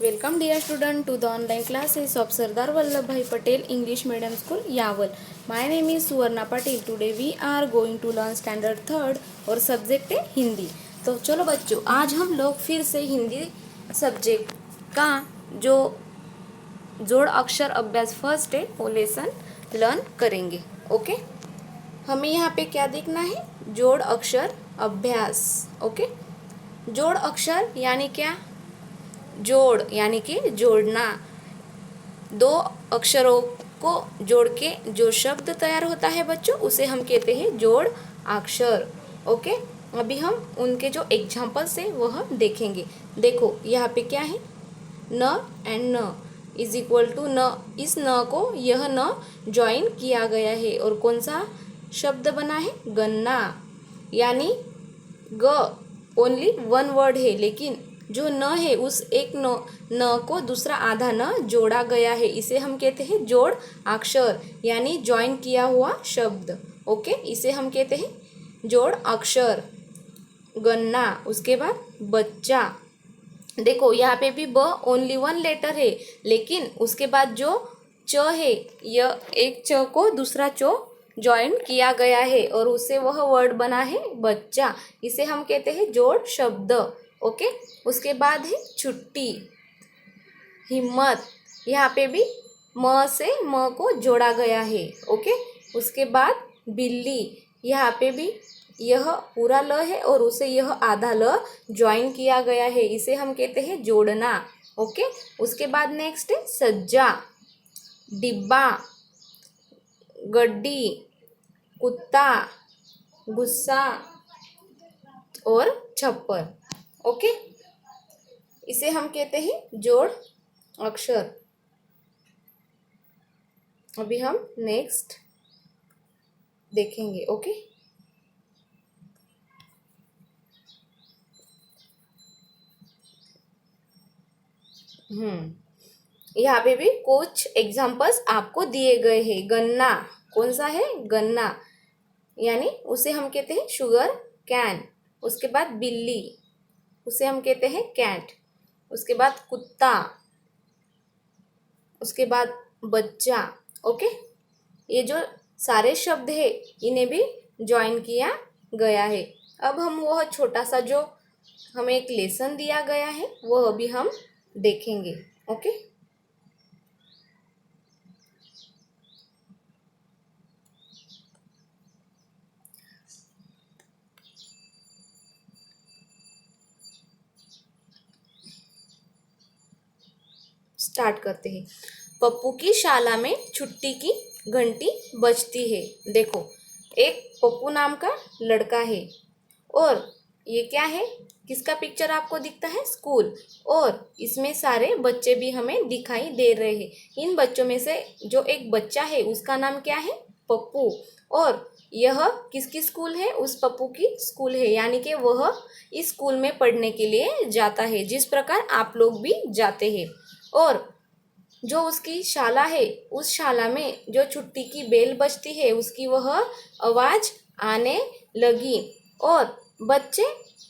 Welcome dear student to the online classes of Sardar Vallabhbhai Patel English Medium School Yaval. My name is Suvarna Patil. Today we are going to learn standard 3rd और subject है हिंदी। तो चलो बच्चों, आज हम लोग फिर से हिंदी सब्जेक्ट का जो जोड़ अक्षर अभ्यास फर्स्ट है वो लेसन लर्न करेंगे। ओके, हमें यहाँ पे क्या देखना है? जोड़ अक्षर अभ्यास। ओके, जोड़ अक्षर यानी क्या? जोड़ यानी कि जोड़ना। दो अक्षरों को जोड़ के जो शब्द तैयार होता है बच्चों, उसे हम कहते हैं जोड़ अक्षर। ओके, अभी हम उनके जो एग्जाम्पल्स है वह देखेंगे। देखो यहाँ पे क्या है? न एंड न इज इक्वल टू न। इस न को यह न ज्वाइन किया गया है और कौन सा शब्द बना है? गन्ना। यानी ग ओनली वन वर्ड है, लेकिन जो न है उस एक न को दूसरा आधा न जोड़ा गया है, इसे हम कहते हैं जोड़ अक्षर यानी ज्वाइन किया हुआ शब्द। ओके, इसे हम कहते हैं जोड़ अक्षर। गन्ना, उसके बाद बच्चा। देखो यहाँ पे भी ब ओनली वन लेटर है, लेकिन उसके बाद जो च है, यह एक च को दूसरा चो ज्वाइन किया गया है और उससे वह वर्ड बना है बच्चा, इसे हम कहते हैं जोड़ शब्द। ओके, उसके बाद है छुट्टी, हिम्मत। यहाँ पे भी म से म को जोड़ा गया है। ओके, उसके बाद बिल्ली। यहाँ पे भी यह पूरा ल है और उसे यह आधा ल ज्वाइन किया गया है, इसे हम कहते हैं जोड़ना। ओके, उसके बाद नेक्स्ट है सज्जा, डिब्बा, गड्डी, कुत्ता, गुस्सा और छप्पर। ओके, इसे हम कहते हैं जोड़ अक्षर। अभी हम नेक्स्ट देखेंगे। ओके, यहाँ पे भी कुछ एग्जाम्पल्स आपको दिए गए हैं। गन्ना, कौन सा है? गन्ना, यानी उसे हम कहते हैं शुगर कैन। उसके बाद बिल्ली, उसे हम कहते हैं कैट। उसके बाद कुत्ता, उसके बाद बच्चा। ओके, ये जो सारे शब्द है इन्हें भी ज्वाइन किया गया है। अब हम वह छोटा सा जो हमें एक लेसन दिया गया है वह भी हम देखेंगे। ओके, स्टार्ट करते हैं। पप्पू की शाला में छुट्टी की घंटी बजती है। देखो, एक पप्पू नाम का लड़का है और ये क्या है? किसका पिक्चर आपको दिखता है? स्कूल। और इसमें सारे बच्चे भी हमें दिखाई दे रहे हैं। इन बच्चों में से जो एक बच्चा है उसका नाम क्या है? पप्पू। और यह किसकी स्कूल है? उस पप्पू की स्कूल है, यानी कि वह इस स्कूल में पढ़ने के लिए जाता है, जिस प्रकार आप लोग भी जाते हैं। और जो उसकी शाला है, उस शाला में जो छुट्टी की बेल बजती है उसकी वह आवाज आने लगी और बच्चे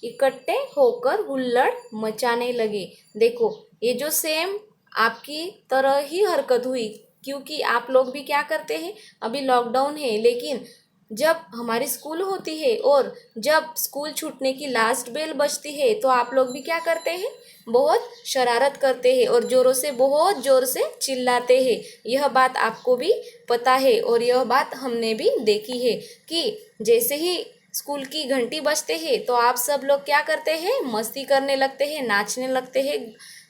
इकट्ठे होकर हुल्लड़ मचाने लगे। देखो, ये जो सेम आपकी तरह ही हरकत हुई, क्योंकि आप लोग भी क्या करते हैं? अभी लॉकडाउन है, लेकिन जब हमारी स्कूल होती है और जब स्कूल छूटने की लास्ट बेल बजती है तो आप लोग भी क्या करते हैं? बहुत शरारत करते हैं और जोरों से, बहुत जोर से चिल्लाते हैं। यह बात आपको भी पता है और यह बात हमने भी देखी है कि जैसे ही स्कूल की घंटी बजते हैं तो आप सब लोग क्या करते हैं? मस्ती करने लगते हैं, नाचने लगते हैं,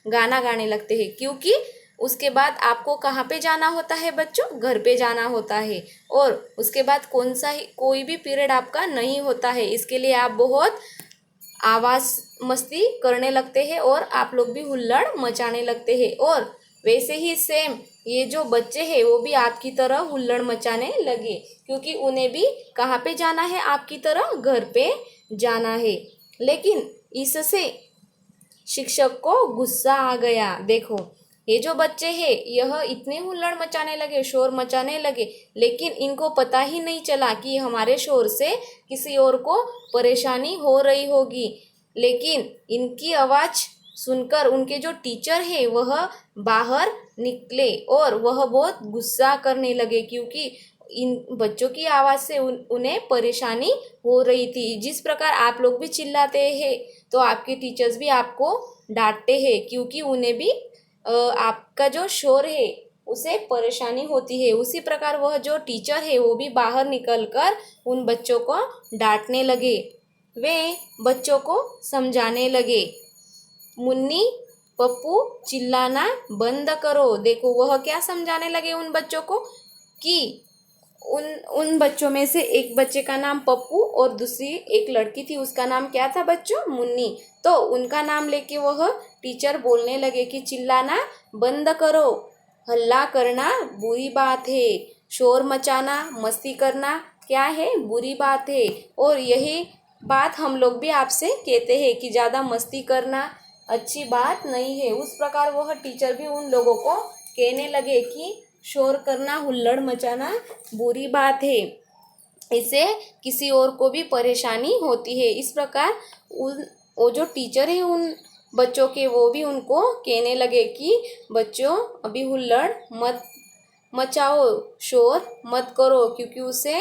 गाना गाने लगते हैं, क्योंकि उसके बाद आपको कहाँ पे जाना होता है बच्चों? घर पे जाना होता है। और उसके बाद कोई भी पीरियड आपका नहीं होता है, इसके लिए आप बहुत आवाज़ मस्ती करने लगते हैं और आप लोग भी हुल्लड़ मचाने लगते हैं। और वैसे ही सेम ये जो बच्चे हैं वो भी आपकी तरह हुल्लड़ मचाने लगे, क्योंकि उन्हें भी कहाँ पे जाना है? आपकी तरह घर पे जाना है। लेकिन इससे शिक्षक को गुस्सा आ गया। देखो, ये जो बच्चे हैं यह इतने हुल्लड़ मचाने लगे, शोर मचाने लगे, लेकिन इनको पता ही नहीं चला कि हमारे शोर से किसी और को परेशानी हो रही होगी। लेकिन इनकी आवाज़ सुनकर उनके जो टीचर है वह बाहर निकले और वह बहुत गुस्सा करने लगे, क्योंकि इन बच्चों की आवाज़ से उन्हें परेशानी हो रही थी। जिस प्रकार आप लोग भी चिल्लाते हैं तो आपके टीचर्स भी आपको डांटते हैं, क्योंकि उन्हें भी आपका जो शोर है उसे परेशानी होती है। उसी प्रकार वह जो टीचर है वो भी बाहर निकलकर उन बच्चों को डांटने लगे। वे बच्चों को समझाने लगे, मुन्नी पप्पू चिल्लाना बंद करो। देखो वह क्या समझाने लगे उन बच्चों को कि उन बच्चों में से एक बच्चे का नाम पप्पू और दूसरी एक लड़की थी, उसका नाम क्या था बच्चों? मुन्नी। तो उनका नाम लेके वह टीचर बोलने लगे कि चिल्लाना बंद करो, हल्ला करना बुरी बात है, शोर मचाना मस्ती करना क्या है? बुरी बात है। और यही बात हम लोग भी आपसे कहते हैं कि ज़्यादा मस्ती करना अच्छी बात नहीं है। उस प्रकार वह टीचर भी उन लोगों को कहने लगे कि शोर करना, हुल्लड़ मचाना बुरी बात है, इससे किसी और को भी परेशानी होती है। इस प्रकार वो जो टीचर है उन बच्चों के, वो भी उनको कहने लगे कि बच्चों अभी हुल्लड़ मत मचाओ, शोर मत करो, क्योंकि उससे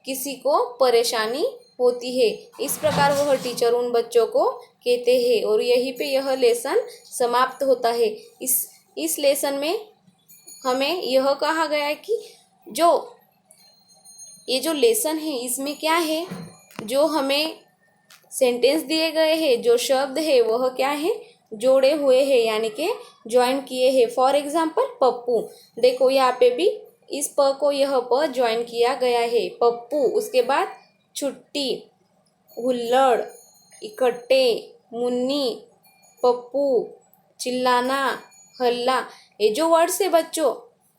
किसी को परेशानी होती है। इस प्रकार वह टीचर उन बच्चों को कहते हैं और यहीं पे यह लेसन समाप्त होता है। इस लेसन में हमें यह कहा गया है कि ये जो लेसन है इसमें क्या है, जो हमें सेंटेंस दिए गए हैं, जो शब्द है वह क्या है? जोड़े हुए हैं, यानी कि ज्वाइन किए हैं। फॉर एग्जाम्पल पप्पू, देखो यहाँ पे भी इस प को यह प ज्वाइन किया गया है, पप्पू। उसके बाद छुट्टी, हुल्लड़, इकट्ठे, मुन्नी, पप्पू, चिल्लाना, हल्ला, ये जो वर्ड्स है बच्चों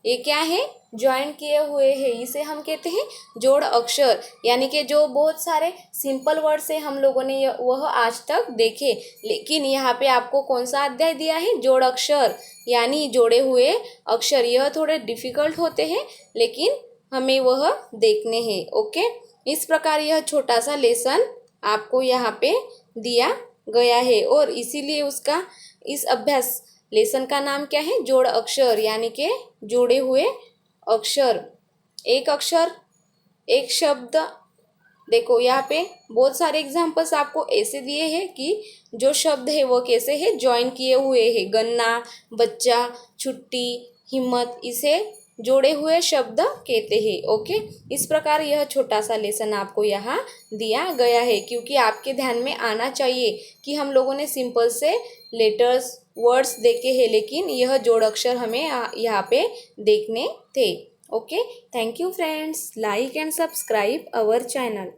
ये क्या है? ज्वाइन किए हुए हैं। इसे हम कहते हैं जोड़ अक्षर, यानी कि जो बहुत सारे सिंपल वर्ड्स है हम लोगों ने वह आज तक देखे, लेकिन यहाँ पे आपको कौन सा अध्याय दिया है? जोड़ अक्षर, यानी जोड़े हुए अक्षर। यह थोड़े डिफिकल्ट होते हैं लेकिन हमें वह देखने हैं। ओके, इस प्रकार यह छोटा सा लेसन आपको यहाँ पे दिया गया है और इसीलिए उसका इस अभ्यास लेसन का नाम क्या है? जोड़ अक्षर, यानी कि जोड़े हुए अक्षर। एक अक्षर एक शब्द। देखो यहाँ पे बहुत सारे एग्जाम्पल्स आपको ऐसे दिए हैं कि जो शब्द है वो कैसे है? ज्वाइन किए हुए हैं। गन्ना, बच्चा, छुट्टी, हिम्मत, इसे जोड़े हुए शब्द कहते हैं। ओके, इस प्रकार यह छोटा सा लेसन आपको यहाँ दिया गया है, क्योंकि आपके ध्यान में आना चाहिए कि हम लोगों ने सिंपल से लेटर्स वर्ड्स देखे हैं, लेकिन यह जोड़ अक्षर हमें यहाँ पे देखने थे। Okay, thank you friends, like and subscribe our channel.